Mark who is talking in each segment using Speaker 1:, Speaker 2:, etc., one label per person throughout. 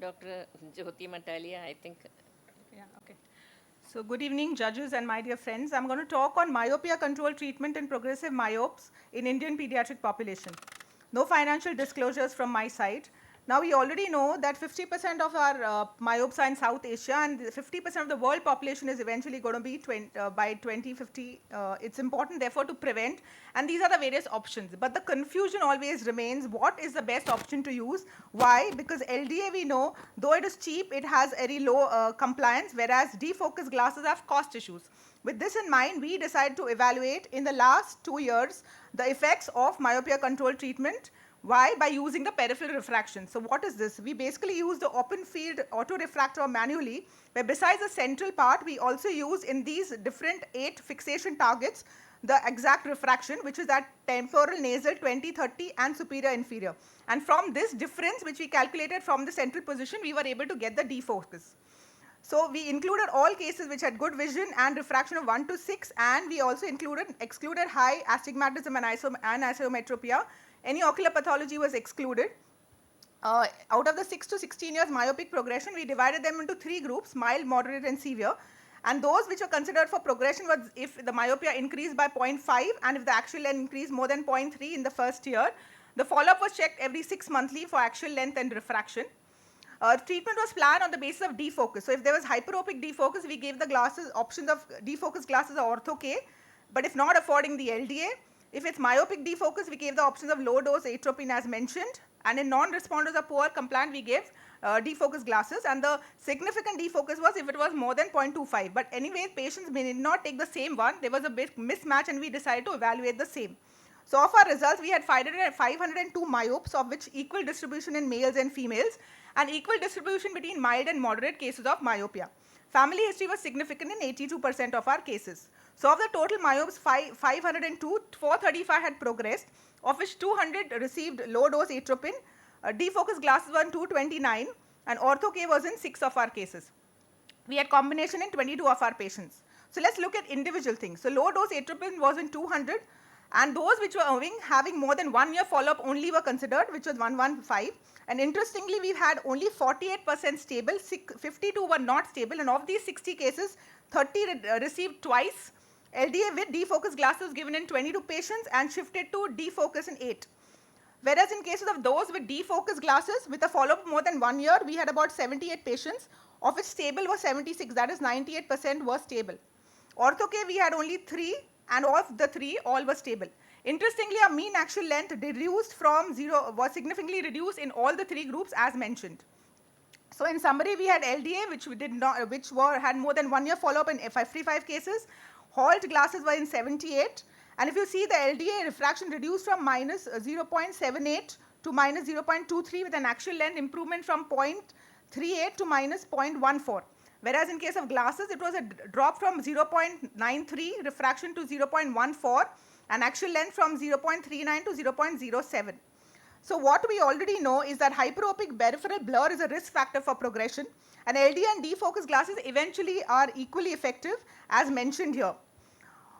Speaker 1: Dr. Jyoti MATALIA, I think.
Speaker 2: Yeah, okay. So good evening, judges and my dear friends. I'm going to talk on myopia control treatment in progressive myopes in Indian pediatric population. No financial disclosures from my side. Now we already know that 50% of our myopes are in South Asia and 50% of the world population is eventually going to be by 2050. It's important therefore to prevent, and these are the various options. But the confusion always remains, what is the best option to use? Why? Because LDA we know, though it is cheap, it has very low compliance, whereas defocus glasses have cost issues. With this in mind, we decided to evaluate in the last 2 years the effects of myopia control treatment. Why? By using the peripheral refraction. So what is this? We basically use the open field autorefractor manually, where besides the central part, we also use in these different 8 fixation targets the exact refraction, which is at temporal, nasal, 20, 30 and superior inferior. And from this difference, which we calculated from the central position, we were able to get the defocus. So we included all cases which had good vision and refraction of 1 to 6, and we also excluded high astigmatism and anisometropia. Any ocular pathology was excluded. Out of the 6 to 16 years myopic progression, we divided them into 3 groups: mild, moderate and severe. And those which were considered for progression was if the myopia increased by 0.5 and if the axial length increased more than 0.3 in the first year. The follow-up was checked every 6 monthly for axial length and refraction. Treatment was planned on the basis of defocus. So if there was hyperopic defocus, we gave the glasses options of defocus glasses or ortho K, but if not affording the LDA. If it's myopic defocus, we gave the options of low dose atropine as mentioned, and in non-responders or poor compliant, we gave defocus glasses, and the significant defocus was if it was more than 0.25. But anyway, patients may not take the same one. There was a bit mismatch and we decided to evaluate the same. So of our results, we had 502 myopes, of which equal distribution in males and females, and equal distribution between mild and moderate cases of myopia. Family history was significant in 82% of our cases. So of the total myopes, 502, 435 had progressed, of which 200 received low dose atropine, defocus glasses were in 229, and ortho K was in 6 of our cases. We had combination in 22 of our patients. So let's look at individual things. So low dose atropine was in 200, and those which were having more than 1 year follow-up only were considered, which was 115. And interestingly, we've had only 48% stable, 52 were not stable, and of these 60 cases, 30 received twice. LDA with defocus glasses given in 22 patients and shifted to defocus in 8. Whereas in cases of those with defocus glasses with a follow-up more than 1 year, we had about 78 patients, of which stable was 76, that is 98% were stable. Ortho K, we had only 3, and of the 3, all were stable. Interestingly, our mean axial length reduced from 0, was significantly reduced in all the 3 groups as mentioned. So in summary, we had LDA had more than 1 year follow-up in 55 cases. Halt glasses were in 78. And if you see, the LDA refraction reduced from minus 0.78 to minus 0.23 with an axial length improvement from 0.38 to minus 0.14. Whereas in case of glasses, it was a drop from 0.93 refraction to 0.14 and axial length from 0.39 to 0.07. So what we already know is that hyperopic peripheral blur is a risk factor for progression, and LDA and defocus glasses eventually are equally effective as mentioned here.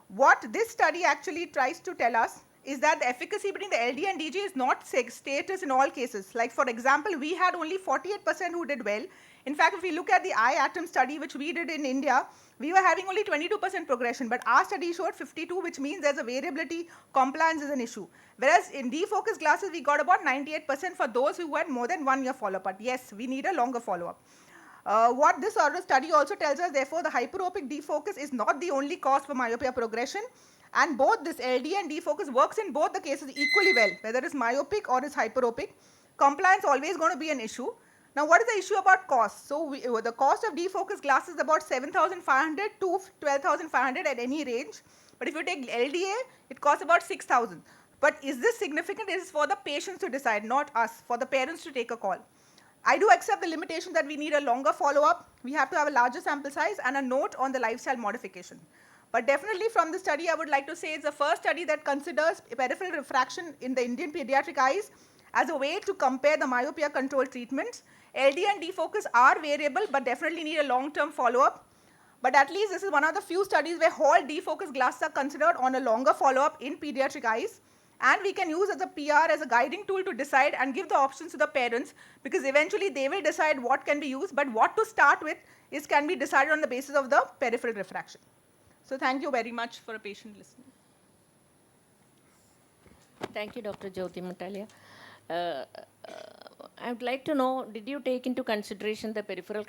Speaker 2: What this study actually tries to tell us is that the efficacy between the LDA and DG is not status in all cases. Like for example, we had only 48% who did well. In fact, if we look at the IATOM study which we did in India, we were having only 22% progression, but our study showed 52, which means there's a variability, compliance is an issue. Whereas in defocus glasses, we got about 98% for those who had more than 1 year follow-up, but yes, we need a longer follow-up. What this sort of study also tells us, therefore, the hyperopic defocus is not the only cause for myopia progression, and both this LD and defocus works in both the cases equally well, whether it's myopic or it's hyperopic. Compliance always going to be an issue. Now, what is the issue about cost? So, the cost of defocus glasses is about 7,500 to 12,500 at any range. But if you take LDA, it costs about 6,000. But is this significant? It is for the patients to decide, not us, for the parents to take a call. I do accept the limitation that we need a longer follow-up. We have to have a larger sample size and a note on the lifestyle modification. But definitely from the study, I would like to say it's the first study that considers peripheral refraction in the Indian pediatric eyes as a way to compare the myopia control treatments. LD and defocus are variable, but definitely need a long-term follow-up. But at least this is one of the few studies where whole defocus glasses are considered on a longer follow-up in pediatric eyes. And we can use as a PR as a guiding tool to decide and give the options to the parents, because eventually they will decide what can be used, but what to start with can be decided on the basis of the peripheral refraction. So thank you very much for a patient listening.
Speaker 1: Thank you, Dr. Jyoti MATALIA. I would like to know, did you take into consideration the peripheral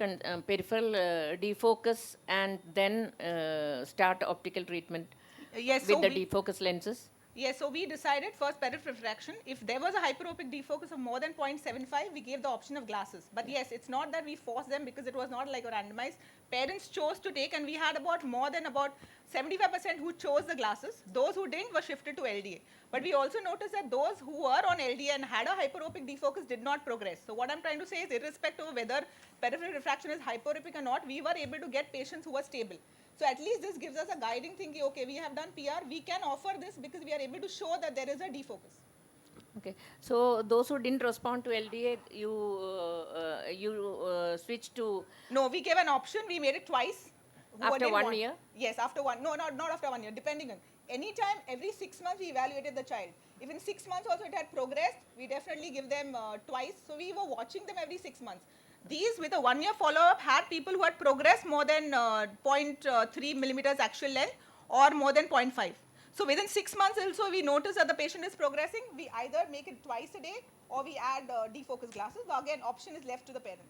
Speaker 1: defocus and then start optical treatment
Speaker 2: Yes,
Speaker 1: with the defocus lenses?
Speaker 2: Yes, so we decided first peripheral refraction. If there was a hyperopic defocus of more than 0.75, we gave the option of glasses. But yes, it's not that we forced them, because it was not like a randomized. Parents chose to take, and we had more than 75% who chose the glasses. Those who didn't were shifted to LDA. But we also noticed that those who were on LDA and had a hyperopic defocus did not progress. So what I'm trying to say is, irrespective of whether peripheral refraction is hyperopic or not, we were able to get patients who were stable. So at least this gives us a guiding thing, okay, we have done PR, we can offer this because we are able to show that there is a defocus.
Speaker 1: Okay, so those who didn't respond to LDA, you switched to...
Speaker 2: No, we gave an option, we made it twice.
Speaker 1: After 1 year?
Speaker 2: Yes, after one, no, not after 1 year, depending on. Anytime, every 6 months we evaluated the child. If in 6 months also it had progressed, we definitely give them twice. So we were watching them every 6 months. These with a 1 year follow-up had people who had progressed more than 0.3 millimeters actual length or more than 0.5. So within 6 months also we notice that the patient is progressing. We either make it twice a day or we add defocus glasses. But again, option is left to the parent.